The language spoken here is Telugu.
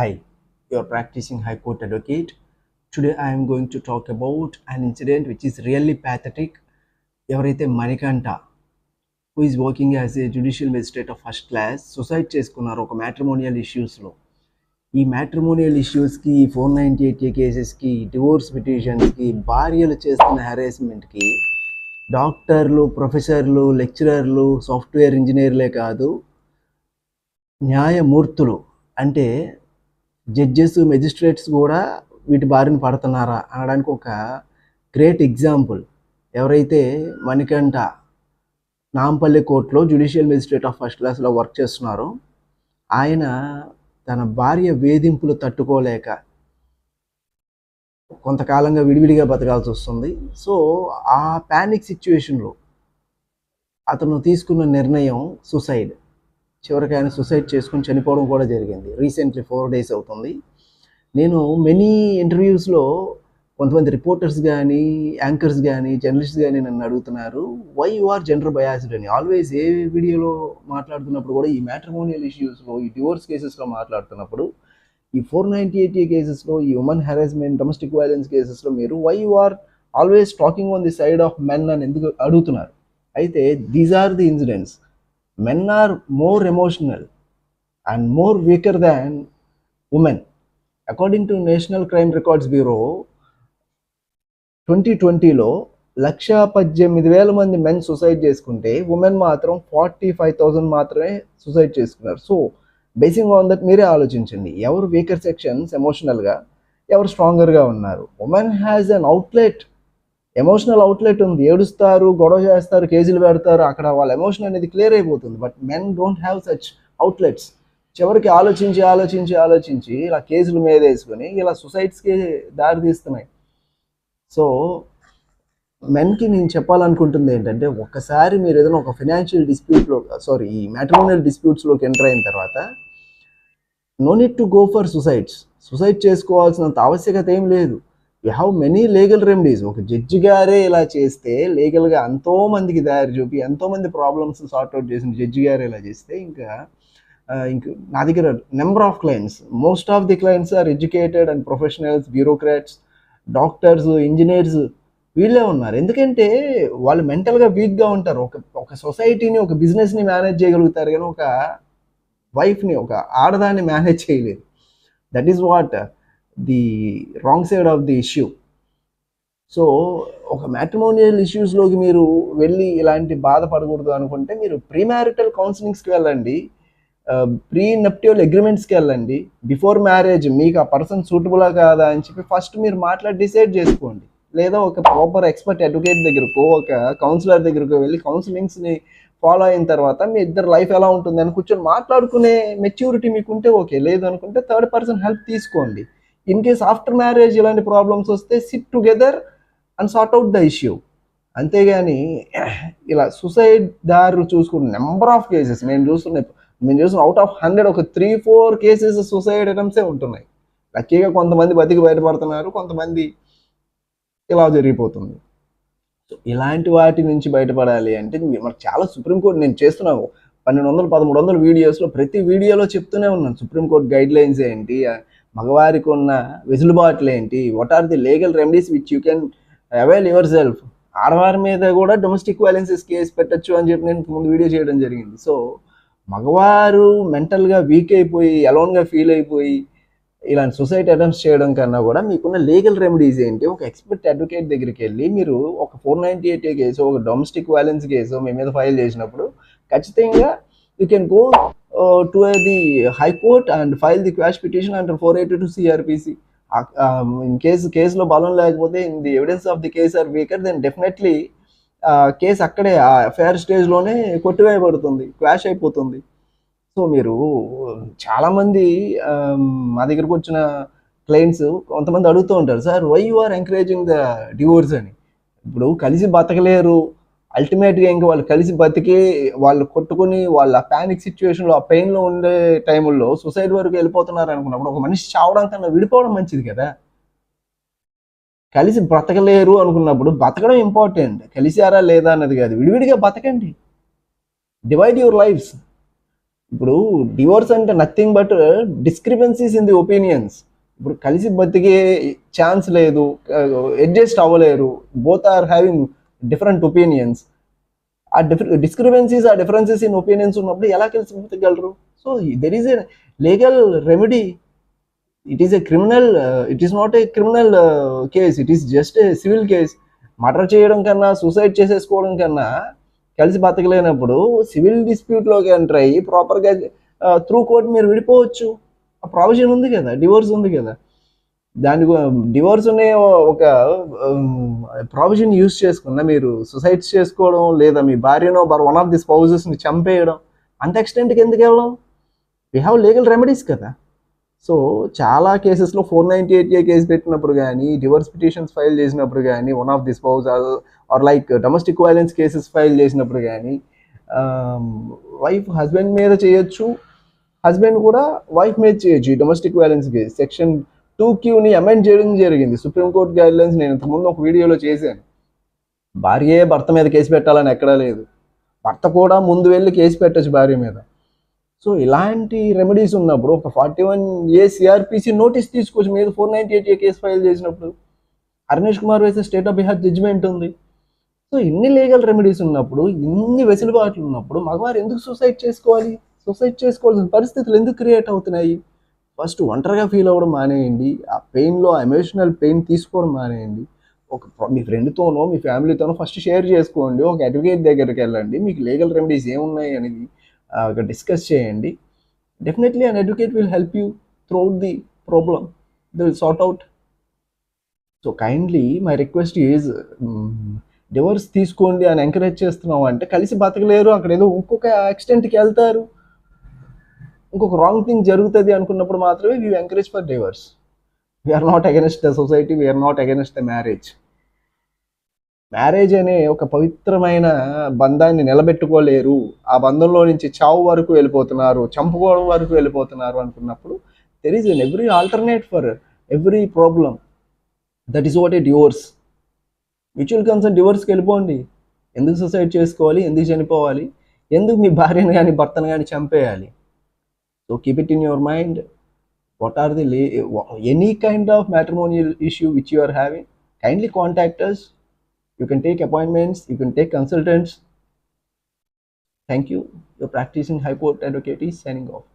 Hi, you're practicing High Court advocate. Today I am going to talk about an incident which is really pathetic. ఎవరైతే Manikanta who is working as a judicial magistrate of first class suicide చేసుకున్నారు ఒక మ్యాట్రిమోనియల్ ఇష్యూస్లో. ఈ మ్యాట్రిమోనియల్ ఇష్యూస్కి 498A కేసెస్కి డివోర్స్ పిటిషన్స్కి భార్యలు చేస్తున్న హెరాస్మెంట్కి డాక్టర్లు ప్రొఫెసర్లు లెక్చరర్లు సాఫ్ట్వేర్ ఇంజనీర్లే కాదు న్యాయమూర్తులు అంటే జడ్జెస్ మెజిస్ట్రేట్స్ కూడా వీటి బారిన పడుతున్నారా అనడానికి ఒక గ్రేట్ ఎగ్జాంపుల్ ఎవరైతే మణికంఠ నాంపల్లి కోర్టులో జ్యుడిషియల్ మెజిస్ట్రేట్ ఆఫ్ ఫస్ట్ క్లాస్లో వర్క్ చేస్తున్నారో ఆయన తన భార్య వేధింపులు తట్టుకోలేక కొంతకాలంగా విడివిడిగా బతకాల్సి వస్తుంది. సో ఆ ప్యానిక్ సిచ్యువేషన్లో అతను తీసుకున్న నిర్ణయం సూసైడ్. చివరికి ఆయన సూసైడ్ చేసుకుని చనిపోవడం కూడా జరిగింది. రీసెంట్లీ 4 days అవుతుంది. నేను మెనీ ఇంటర్వ్యూస్లో కొంతమంది రిపోర్టర్స్ కానీ యాంకర్స్ కానీ జర్నలిస్ట్ కానీ నన్ను అడుగుతున్నారు, why you are gender biased అని. ఆల్వేస్ ఏ వీడియోలో మాట్లాడుతున్నప్పుడు కూడా ఈ మ్యాట్రిమోనియల్ ఇష్యూస్లో ఈ డివోర్స్ కేసెస్లో మాట్లాడుతున్నప్పుడు ఈ 498A కేసెస్లో ఈ ఉమెన్ హెరాస్మెంట్ డొమెస్టిక్ వైలెన్స్ కేసెస్లో మీరు why you are always talking on the side of men అని ఎందుకు అడుగుతున్నారు. అయితే these are the incidents. Men are more emotional and more weaker than women. According to National Crime Records Bureau, 2020లో 118,000 మంది మెన్ సూసైడ్ చేసుకుంటే ఉమెన్ మాత్రం 45,000 మాత్రమే సూసైడ్ చేసుకున్నారు. సో బేసింగ్ ఆన్ దట్ మీరే ఆలోచించండి, ఎవరు వీకర్ సెక్షన్స్ ఎమోషనల్గా, ఎవరు స్ట్రాంగర్గా ఉన్నారు. Women has an outlet, emotional outlet ఉంది. ఏడుస్తారు, గొడవ చేస్తారు, కేసులు పెడతారు, అక్కడ వాళ్ళ ఎమోషన్ అనేది క్లియర్ అయిపోతుంది. But men don't have such outlets. చివరికి ఆలోచించి ఇలా కేసుల మీద వేసుకొని ఇలా సుసైడ్స్కి దారి తీస్తున్నాయి. సో మెన్కి నేను చెప్పాలనుకుంటుంది ఏంటంటే, ఒక్కసారి మీరు ఏదైనా ఒక ఫైనాన్షియల్ డిస్ప్యూట్లో ఈ మ్యాట్రిమోనియల్ డిస్ప్యూట్స్లోకి ఎంటర్ అయిన తర్వాత no need to go for suicide చేసుకోవాల్సినంత ఆవశ్యకత ఏం లేదు. You have many legal remedies. ఒక జడ్జి గారే ఇలా చేస్తే, లీగల్గా ఎంతోమందికి దారి చూపి ఎంతోమంది ప్రాబ్లమ్స్ సార్ట్అవుట్ చేసిన జడ్జి గారే ఇలా చేస్తే ఇంకా నా దగ్గర number of clients, most of the clients are educated and professionals, bureaucrats, doctors, engineers వీళ్ళే ఉన్నారు. ఎందుకంటే వాళ్ళు మెంటల్గా వీక్గా ఉంటారు. ఒక సొసైటీని, ఒక బిజినెస్ని మేనేజ్ చేయగలుగుతారు, కానీ ఒక వైఫ్ని, ఒక ఆడదాన్ని మేనేజ్ చేయలేరు. That is what the wrong side of the issue. So ఒక మ్యాట్రిమోనియల్ ఇష్యూస్లోకి మీరు వెళ్ళి ఇలాంటి బాధపడకూడదు అనుకుంటే మీరు ప్రీ మ్యారిటల్ కౌన్సిలింగ్స్కి వెళ్ళండి, ప్రీ నప్టియల్ అగ్రిమెంట్స్కి వెళ్ళండి. బిఫోర్ మ్యారేజ్ మీకు ఆ పర్సన్ సూటబులా కాదా అని చెప్పి ఫస్ట్ మీరు మాట్లాడి డిసైడ్ చేసుకోండి. లేదా ఒక ప్రాపర్ ఎక్స్పర్ట్ అడ్వకేట్ దగ్గరకు, ఒక కౌన్సిలర్ దగ్గరకు వెళ్ళి కౌన్సిలింగ్స్ని ఫాలో అయిన తర్వాత మీ ఇద్దరు లైఫ్ ఎలా ఉంటుంది అని కూర్చొని మాట్లాడుకునే మెచ్యూరిటీ మీకుంటే ఓకే. లేదు అనుకుంటే థర్డ్ పర్సన్ హెల్ప్ తీసుకోండి. ఇన్ కేస్ ఆఫ్టర్ మ్యారేజ్ ఇలాంటి ప్రాబ్లమ్స్ వస్తే SIT together and sort out the issue. అంతేగాని ఇలా సుసైడ్ దారు చూసుకున్న నెంబర్ ఆఫ్ కేసెస్ మేము చూస్తున్న అవుట్ ఆఫ్ 100 ఒక 3-4 కేసెస్ సూసైడ్ అటెంప్ట్సే ఉంటున్నాయి. లక్కీగా కొంతమంది బతికి బయటపడుతున్నారు, కొంతమంది ఇలా జరిగిపోతుంది. సో ఇలాంటి వాటి నుంచి బయటపడాలి అంటే మనకు చాలా సుప్రీంకోర్టు నేను చేస్తున్నాను 1200-1300 వీడియోస్లో ప్రతి వీడియోలో చెప్తూనే ఉన్నాను. సుప్రీంకోర్టు గైడ్ లైన్స్ ఏంటి, మగవారికి ఉన్న వెసులుబాట్లు ఏంటి, what are the legal remedies which you can avail yourself. ఆడవారి మీద కూడా డొమెస్టిక్ వైలెన్సెస్ కేసు పెట్టచ్చు అని చెప్పి నేను ముందు వీడియో చేయడం జరిగింది. సో మగవారు మెంటల్గా వీక్ అయిపోయి అలోన్గా ఫీల్ అయిపోయి ఇలాంటి సొసైటీ అటెంప్ట్స్ చేయడం కన్నా కూడా మీకున్న లీగల్ రెమెడీస్ ఏంటి, ఒక ఎక్స్పర్ట్ అడ్వకేట్ దగ్గరికి వెళ్ళి మీరు ఒక 498A కేసు, ఒక డొమెస్టిక్ వైలెన్స్ కేసు మీ మీద ఫైల్ చేసినప్పుడు ఖచ్చితంగా you can go to the High Court and file the quash petition under 482 CRPC. In కేసులో బలం లేకపోతే in the evidence of the case are weaker, then definitely కేసు అక్కడే ఆ ఫేర్ స్టేజ్లోనే కొట్టివేయబడుతుంది, క్వాష్ అయిపోతుంది. సో మీరు చాలామంది మా దగ్గరకు వచ్చిన క్లయింట్స్ కొంతమంది అడుగుతూ ఉంటారు, sir why you are encouraging the divorce అని. ఇప్పుడు కలిసి బతకలేరు, అల్టిమేట్గా ఇంకా వాళ్ళు కలిసి బతికి వాళ్ళు కొట్టుకుని వాళ్ళ ప్యానిక్ సిచ్యువేషన్లో ఆ పెయిన్లో ఉండే టైంలో సూసైడ్ వరకు వెళ్ళిపోతున్నారు అనుకున్నప్పుడు ఒక మనిషి చావడం కన్నా విడిపోవడం మంచిది కదా. కలిసి బ్రతకలేరు అనుకున్నప్పుడు బతకడం ఇంపార్టెంట్, కలిసారా లేదా అన్నది కాదు. విడివిడిగా బతకండి, డివైడ్ యువర్ లైఫ్స్. ఇప్పుడు డివోర్స్ అంటే nothing but discrepancies in the opinions. ఇప్పుడు కలిసి బతికే ఛాన్స్ లేదు, అడ్జస్ట్ అవ్వలేరు, both are having different opinions. ఆ డిస్క్రిపెన్సీస్, ఆ డిఫరెన్సెస్ ఇన్ ఒపీనియన్స్ ఉన్నప్పుడు ఎలా కలిసి బతకగలరు? So there is a legal remedy. It is a criminal, it is not a criminal case, it is just a civil case. Murder చేయడం కన్నా, సూసైడ్ చేసేసుకోవడం కన్నా, కలిసి బతకలేనప్పుడు సివిల్ డిస్ప్యూట్లోకి ఎంటర్ అయ్యి ప్రాపర్గా త్రూ కోర్ట్ మీరు విడిపోవచ్చు. ఆ ప్రావిజన్ ఉంది కదా, డివోర్స్ ఉంది కదా. దాని డివోర్స్ అనే ఒక ప్రావిజన్ యూజ్ చేసుకున్న మీరు సూసైడ్ చేసుకోవడం, లేదా మీ భార్యనో వన్ ఆఫ్ ది స్పౌజెస్ని చంపేయడం, అంత ఎక్స్టెంట్కి ఎందుకు వెళ్ళడం? వీ హ్యావ్ లీగల్ రెమెడీస్ కదా. సో చాలా కేసెస్లో 498A కేసు పెట్టినప్పుడు కానీ, డివోర్స్ పిటిషన్స్ ఫైల్ చేసినప్పుడు కానీ, one of the spouse are like domestic violence cases file చేసినప్పుడు కానీ, వైఫ్ హస్బెండ్ మీద చేయొచ్చు, హస్బెండ్ కూడా వైఫ్ మీద చేయొచ్చు. డొమెస్టిక్ వైలెన్స్ కేసు సెక్షన్ 2Qని అమెండ్ చేయడం జరిగింది సుప్రీంకోర్టు గైడ్లైన్స్. నేను ఇంతకుముందు ఒక వీడియోలో చేశాను. భార్యే భర్త మీద కేసు పెట్టాలని ఎక్కడా లేదు, భర్త కూడా ముందు వెళ్ళి కేసు పెట్టచ్చు భార్య మీద. సో ఇలాంటి రెమెడీస్ ఉన్నప్పుడు ఒక 41A CRPC నోటీస్ తీసుకోవచ్చు మీద 498A కేసు ఫైల్ చేసినప్పుడు. హర్నేష్ కుమార్ వేసే స్టేట్ ఆఫ్ బిహార్ జడ్జిమెంట్ ఉంది. సో ఇన్ని లీగల్ రెమెడీస్ ఉన్నప్పుడు, ఇన్ని వెసులుబాట్లు ఉన్నప్పుడు మగవారు ఎందుకు సూసైడ్ చేసుకోవాలి? సూసైడ్ చేసుకోవాల్సిన పరిస్థితులు ఎందుకు క్రియేట్ అవుతున్నాయి? ఫస్ట్ ఒంటరిగా ఫీల్ అవ్వడం మానేయండి. ఆ పెయిన్లో ఎమోషనల్ పెయిన్ తీసుకోవడం మానేయండి. మీ ఫ్రెండ్తోనో మీ ఫ్యామిలీతోనో ఫస్ట్ షేర్ చేసుకోండి. ఒక అడ్వకేట్ దగ్గరికి వెళ్ళండి, మీకు లీగల్ రెమెడీస్ ఏమున్నాయి అనేది డిస్కస్ చేయండి. Definitely an advocate will help you throughout the problem. They will sort out. So kindly my request is, divorce తీసుకోండి అని ఎంకరేజ్ చేస్తున్నాం అంటే కలిసి బతకలేరు, అక్కడ ఏదో ఇంకొక ఎక్స్టెంట్కి వెళ్తారు, ఇంకొక రాంగ్ థింగ్ జరుగుతుంది అనుకున్నప్పుడు మాత్రమే we encourage for divorce. We are not against the society, we are not against the marriage. Marriage అనే ఒక పవిత్రమైన బంధాన్ని నిలబెట్టుకోలేరు, ఆ బంధంలో నుంచి చావు వరకు వెళ్ళిపోతున్నారు, చంపుకోవడం వరకు వెళ్ళిపోతున్నారు అనుకున్నప్పుడు there is an every alternate for every problem. That is what a divorce. Mutual concern డివోర్స్కి వెళ్ళిపోండి. ఎందుకు సూసైడ్ చేసుకోవాలి? ఎందుకు చనిపోవాలి? ఎందుకు మీ భార్యను కానీ భర్తను కానీ చంపేయాలి? So keep it in your mind. What are the any kind of matrimonial issue which you are having, kindly contact us. You can take appointments, you can take consultants. Thank you. Your practicing high court advocate is signing off.